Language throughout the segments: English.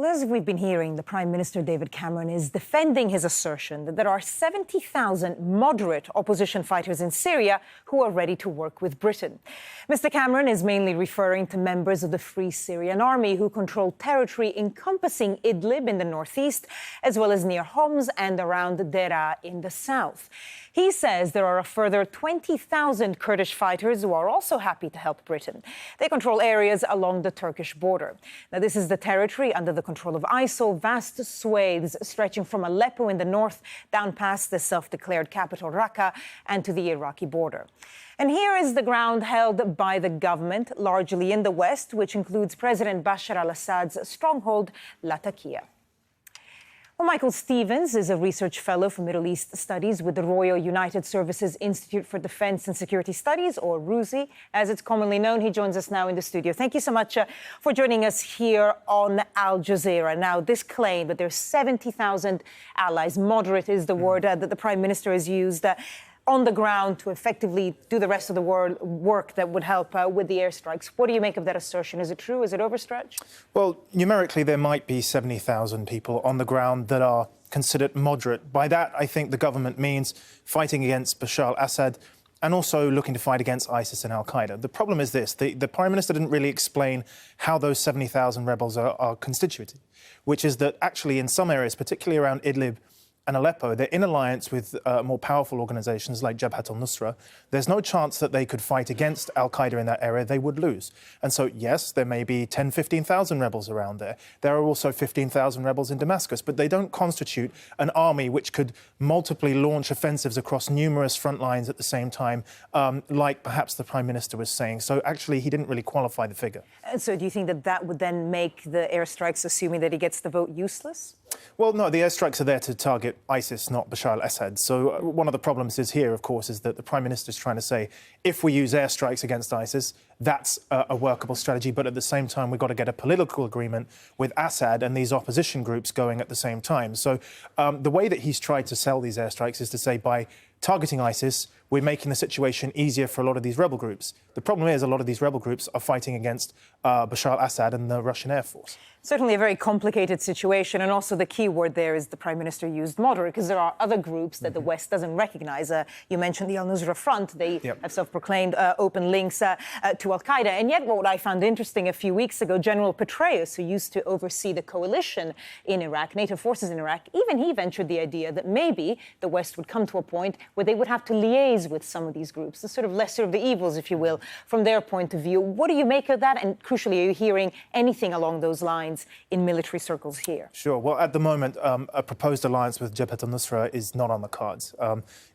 Well, as we've been hearing, the Prime Minister David Cameron is defending his assertion that there are 70,000 moderate opposition fighters in Syria who are ready to work with Britain. Mr. Cameron is mainly referring to members of the Free Syrian Army who control territory encompassing Idlib in the northeast, as well as near Homs and around Deraa in the south. He says there are a further 20,000 Kurdish fighters who are also happy to help Britain. They control areas along the Turkish border. Now, this is the territory under the control of ISIL, vast swathes stretching from Aleppo in the north down past the self-declared capital Raqqa and to the Iraqi border. And here is the ground held by the government, largely in the west, which includes President Bashar al-Assad's stronghold, Latakia. Well, Michael Stevens is a research fellow for Middle East Studies with the Royal United Services Institute for Defence and Security Studies, or RUSI, as it's commonly known. He joins us now in the studio. Thank you so much for joining us here on Al Jazeera. Now, this claim that there's 70,000 allies, moderate is the word that the Prime Minister has used, on the ground to effectively do the rest of the work that would help with the airstrikes. What do you make of that assertion? Is it true? Is it overstretched? Well, numerically, there might be 70,000 people on the ground that are considered moderate. By that, I think the government means fighting against Bashar al-Assad and also looking to fight against ISIS and al-Qaeda. The problem is this. The Prime Minister didn't really explain how those 70,000 rebels are constituted, which is that actually in some areas, particularly around Idlib and Aleppo, they're in alliance with more powerful organisations like Jabhat al-Nusra. There's no chance that they could fight against al-Qaeda in that area. They would lose. And so, yes, there may be 10, 15,000 rebels around there. There are also 15,000 rebels in Damascus, but they don't constitute an army which could multiply launch offensives across numerous front lines at the same time, like perhaps the Prime Minister was saying. So actually, he didn't really qualify the figure. So do you think that that would then make the airstrikes, assuming that he gets the vote, useless? Well, no, the airstrikes are there to target ISIS, not Bashar al-Assad. So one of the problems is here, of course, is that the Prime Minister is trying to say, if we use airstrikes against ISIS, that's a workable strategy. But at the same time, we've got to get a political agreement with Assad and these opposition groups going at the same time. So the way that he's tried to sell these airstrikes is to say, by targeting ISIS, we're making the situation easier for a lot of these rebel groups. The problem is a lot of these rebel groups are fighting against Bashar al-Assad and the Russian Air Force. Certainly a very complicated situation, and also the key word there is the Prime Minister used moderate, because there are other groups that the West doesn't recognise. You mentioned the al-Nusra Front. They have self-proclaimed open links to al-Qaeda. And yet what I found interesting a few weeks ago, General Petraeus, who used to oversee the coalition in Iraq, NATO forces in Iraq, even he ventured the idea that maybe the West would come to a point where they would have to liaise with some of these groups, the sort of lesser of the evils, if you will, from their point of view. What do you make of that? And crucially, are you hearing anything along those lines in military circles here? Sure. Well, at the moment, a proposed alliance with Jabhat al-Nusra is not on the cards.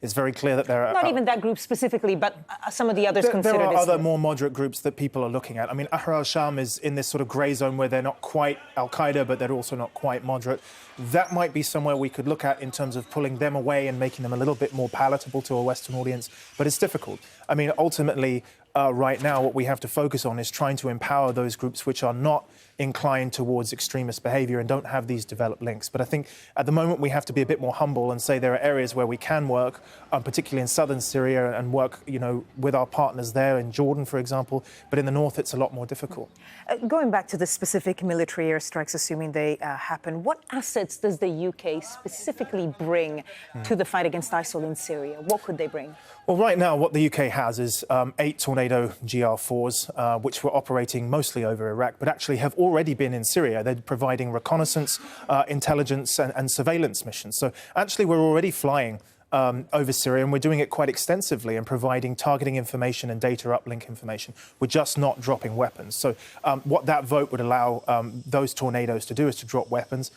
It's very clear that there are... Not even that group specifically, but some of the others considered... There are other more moderate groups that people are looking at. I mean, Ahrar al-Sham is in this sort of grey zone where they're not quite al-Qaeda, but they're also not quite moderate. That might be somewhere we could look at in terms of pulling them away and making them a little bit more palatable to a Western audience. But it's difficult. I mean, ultimately, right now, what we have to focus on is trying to empower those groups which are not inclined towards extremist behaviour and don't have these developed links. But I think at the moment we have to be a bit more humble and say there are areas where we can work, particularly in southern Syria, and work, with our partners there in Jordan, for example. But in the north, it's a lot more difficult. Going back to the specific military airstrikes, assuming they happen, what assets does the UK specifically bring to the fight against ISIL in Syria? What could they bring? Well, right now, what the UK has is 8 Tornado GR4s, which were operating mostly over Iraq, but actually have already been in Syria. They're providing reconnaissance, intelligence and surveillance missions. So actually, we're already flying over Syria, and we're doing it quite extensively and providing targeting information and data uplink information. We're just not dropping weapons. So what that vote would allow those tornadoes to do is to drop weapons.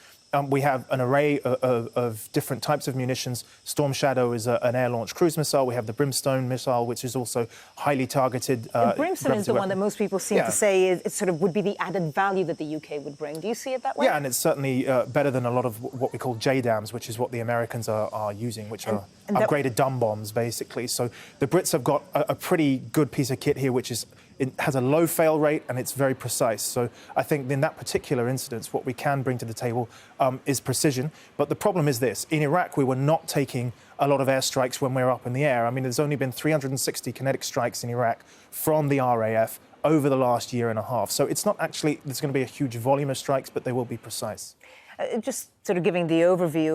We have an array of different types of munitions. Storm Shadow is an air-launched cruise missile. We have the Brimstone missile, which is also highly targeted. Brimstone is the one that most people seem to say it sort of would be the added value that the UK would bring. Do you see it that way? Yeah, and it's certainly better than a lot of what we call JDAMs, which is what the Americans are using, which are upgraded dumb bombs, basically. So the Brits have got a pretty good piece of kit here, which is it has a low fail rate and it's very precise. So I think in that particular instance, what we can bring to the table is precision. But the problem is this: in Iraq, we were not taking a lot of airstrikes when we were up in the air. I mean, there's only been 360 kinetic strikes in Iraq from the RAF over the last year and a half. So it's not actually, there's going to be a huge volume of strikes, but they will be precise. Just sort of giving the overview,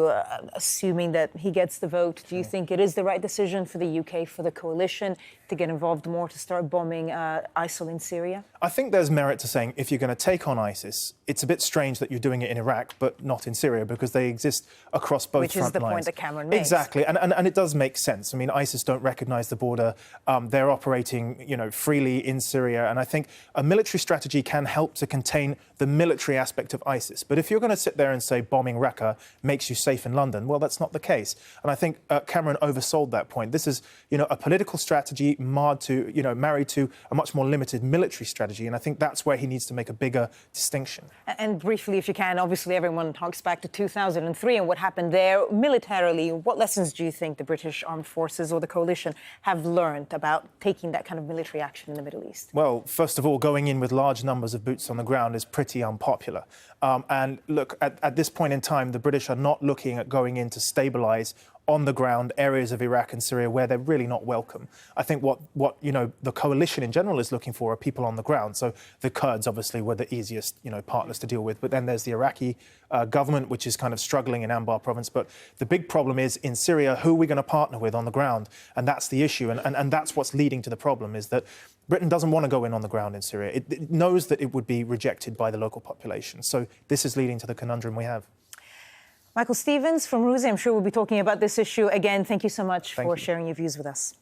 assuming that he gets the vote, do you think it is the right decision for the UK, for the coalition, to get involved more, to start bombing ISIL in Syria? I think there's merit to saying if you're going to take on ISIS, it's a bit strange that you're doing it in Iraq but not in Syria, because they exist across both front lines. Which is the point that Cameron makes. Exactly, and it does make sense. I mean, ISIS don't recognise the border. They're operating, freely in Syria, and I think a military strategy can help to contain the military aspect of ISIS. But if you're going to sit there and say bombing Raqqa makes you safe in London, well, that's not the case. And I think Cameron oversold that point. This is, a political strategy married to a much more limited military strategy. And I think that's where he needs to make a bigger distinction. And briefly, if you can, obviously everyone talks back to 2003 and what happened there. Militarily, what lessons do you think the British Armed Forces or the coalition have learned about taking that kind of military action in the Middle East? Well, first of all, going in with large numbers of boots on the ground is pretty unpopular. And look, at this point in time, the British are not looking at going in to stabilise on the ground areas of Iraq and Syria where they're really not welcome. I think what the coalition in general is looking for are people on the ground. So the Kurds obviously were the easiest partners to deal with, but then there's the Iraqi government, which is kind of struggling in Anbar province. But the big problem is in Syria, who are we going to partner with on the ground? And that's the issue, and that's what's leading to the problem, is that Britain doesn't want to go in on the ground in Syria. It knows that it would be rejected by the local population. So this is leading to the conundrum we have. Michael Stevens from RUSI, I'm sure we'll be talking about this issue again. Thank you so much for you. sharing your views with us.